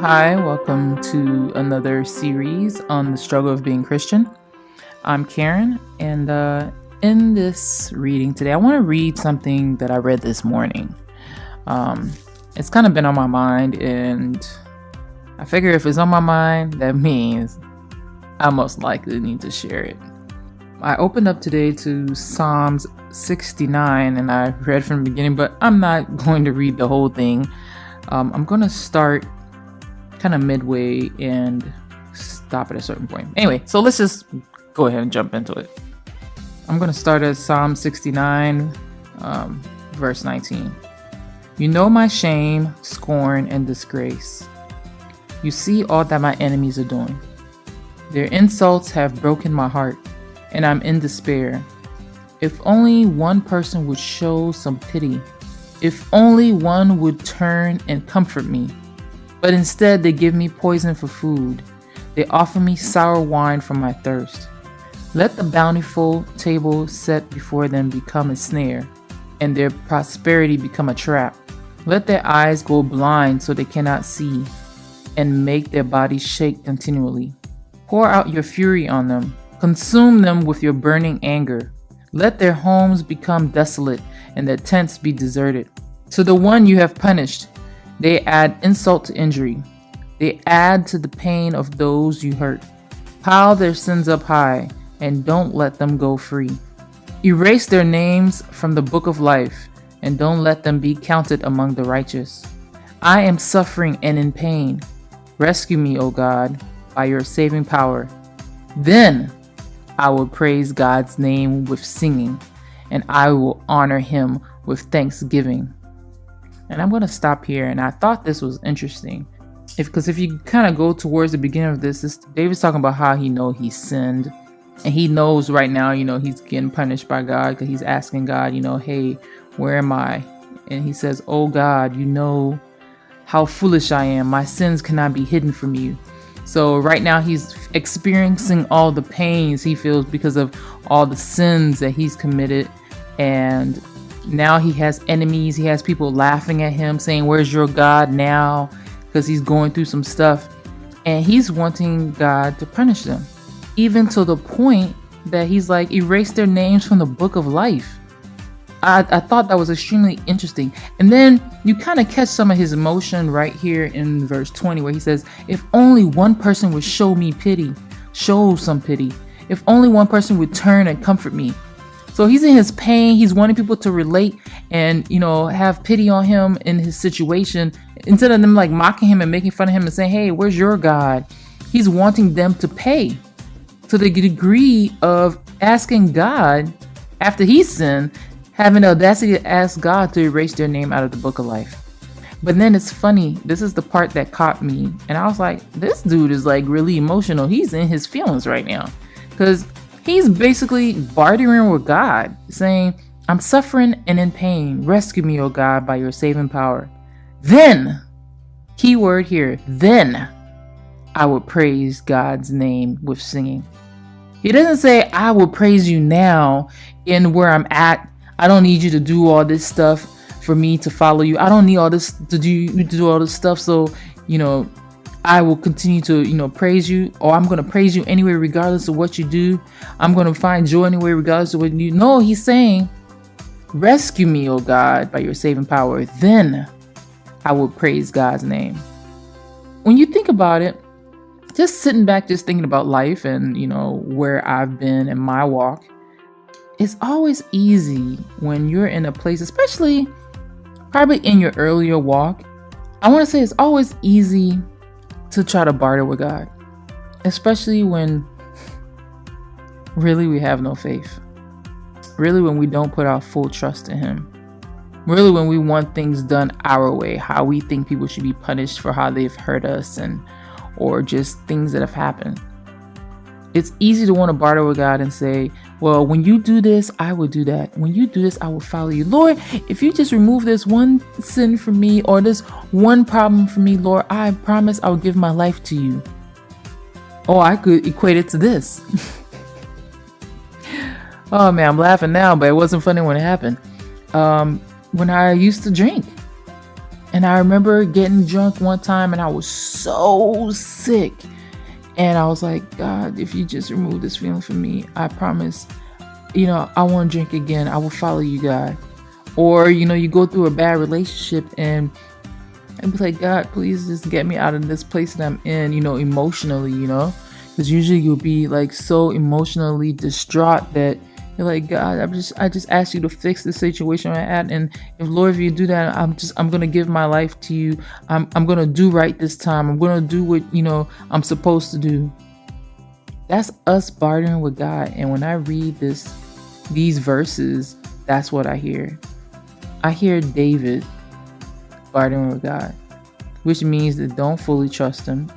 Hi, welcome to another series on the struggle of being Christian. I'm Karen, and in this reading today, I want to read something that I read this morning. It's kind of been on my mind, and I figure if it's on my mind, that means I most likely need to share it. I opened up today to Psalms 69, and I read from the beginning, but I'm not going to read the whole thing. I'm going to start kind of midway and stop at a certain point. Anyway, so let's just go ahead and jump into it. I'm going to start at Psalm 69, verse 19. You know my shame, scorn, and disgrace. You see all that my enemies are doing. Their insults have broken my heart, and I'm in despair. If only one person would show some pity. If only one would turn and comfort me. But instead, they give me poison for food. They offer me sour wine for my thirst. Let the bountiful table set before them become a snare, and their prosperity become a trap. Let their eyes go blind so they cannot see, and make their bodies shake continually. Pour out your fury on them. Consume them with your burning anger. Let their homes become desolate, and their tents be deserted. To the one you have punished, they add insult to injury. They add to the pain of those you hurt. Pile their sins up high, and don't let them go free. Erase their names from the book of life, and don't let them be counted among the righteous. I am suffering and in pain. Rescue me, O God, by your saving power. Then I will praise God's name with singing, and I will honor him with thanksgiving. And I'm going to stop here. And I thought this was interesting. Because if you kind of go towards the beginning of this, David's talking about how he sinned. And he knows right now, he's getting punished by God because he's asking God, hey, where am I? And he says, oh God, you know how foolish I am. My sins cannot be hidden from you. So right now he's experiencing all the pains he feels because of all the sins that he's committed. And now he has enemies. He has people laughing at him saying, where's your God now? Because he's going through some stuff. And he's wanting God to punish them. Even to the point that he's like, erase their names from the book of life. I thought that was extremely interesting. And then you kind of catch some of his emotion right here in verse 20 where he says, if only one person would show me pity, show some pity. If only one person would turn and comfort me. So he's in his pain. He's wanting people to relate and, have pity on him in his situation. Instead of them like mocking him and making fun of him and saying, hey, where's your God? He's wanting them to pay to the degree of asking God after he sinned, having the audacity to ask God to erase their name out of the book of life. But then it's funny. This is the part that caught me. And I was like, this dude is like really emotional. He's in his feelings right now because he's basically bartering with God, saying, I'm suffering and in pain. Rescue me, O God, by your saving power. Then, key word here, then I will praise God's name with singing. He doesn't say, I will praise you now in where I'm at. I don't need you to do all this stuff for me to follow you. I don't need all this to do all this stuff. So, I will continue to, praise you, or I'm going to praise you anyway, regardless of what you do. I'm going to find joy anyway, regardless of what you do. No, he's saying, rescue me, O God, by your saving power. Then I will praise God's name. When you think about it, just sitting back, just thinking about life and, where I've been in my walk, it's always easy when you're in a place, especially probably in your earlier walk. I want to say it's always easy to try to barter with God, especially when really we have no faith, really when we don't put our full trust in him, really when we want things done our way, how we think people should be punished for how they've hurt us or just things that have happened. It's easy to want to barter with God and say, well, when you do this, I will do that. When you do this, I will follow you. Lord, if you just remove this one sin from me or this one problem from me, Lord, I promise I'll give my life to you. Or I could equate it to this. Oh man, I'm laughing now, but it wasn't funny when it happened. When I used to drink. And I remember getting drunk one time and I was so sick. And I was like, God, if you just remove this feeling from me, I promise, I won't drink again. I will follow you, God. Or, you go through a bad relationship and be like, God, please just get me out of this place that I'm in, emotionally, because usually you'll be like so emotionally distraught that you're like, God, I just ask you to fix the situation I'm at. And if Lord, if you do that, I'm going to give my life to you. I'm going to do right this time. I'm going to do what, I'm supposed to do. That's us bartering with God. And when I read these verses, that's what I hear. I hear David bartering with God, which means that don't fully trust him.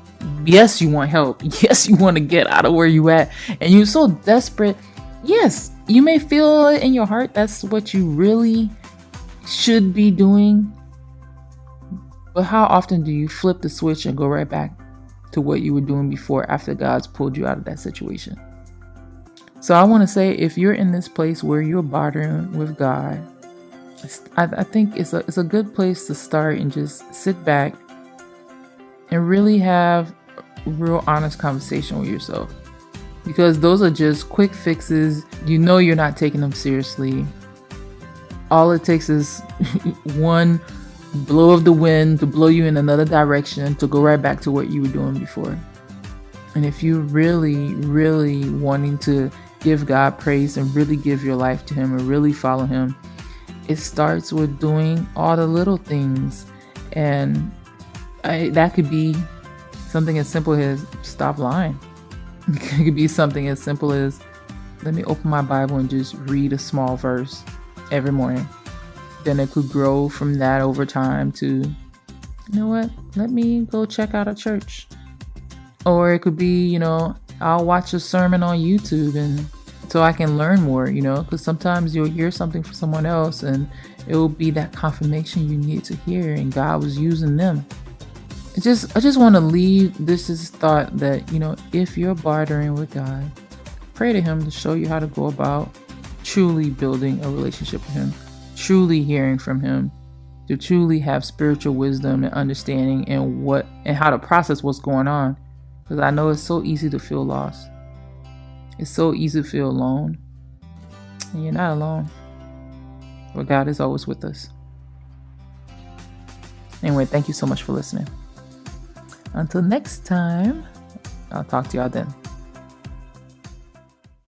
Yes, you want help. Yes, you want to get out of where you at. And you're so desperate. Yes, you may feel it in your heart. That's what you really should be doing. But how often do you flip the switch and go right back to what you were doing before after God's pulled you out of that situation? So I want to say, if you're in this place where you're bartering with God, I think it's a good place to start and just sit back and really have a real honest conversation with yourself. Because those are just quick fixes. You're not taking them seriously. All it takes is one blow of the wind to blow you in another direction to go right back to what you were doing before. And if you're really, really wanting to give God praise and really give your life to Him and really follow Him, it starts with doing all the little things. And that could be something as simple as stop lying. It could be something as simple as, let me open my Bible and just read a small verse every morning. Then it could grow from that over time to, let me go check out a church. Or it could be, I'll watch a sermon on YouTube and so I can learn more, because sometimes you'll hear something from someone else and it will be that confirmation you need to hear, and God was using them. I just want to leave this thought that, if you're bartering with God, pray to Him to show you how to go about truly building a relationship with Him, truly hearing from Him, to truly have spiritual wisdom and understanding and how to process what's going on. Because I know it's so easy to feel lost. It's so easy to feel alone. And you're not alone. But God is always with us. Anyway, thank you so much for listening. Until next time, I'll talk to y'all then.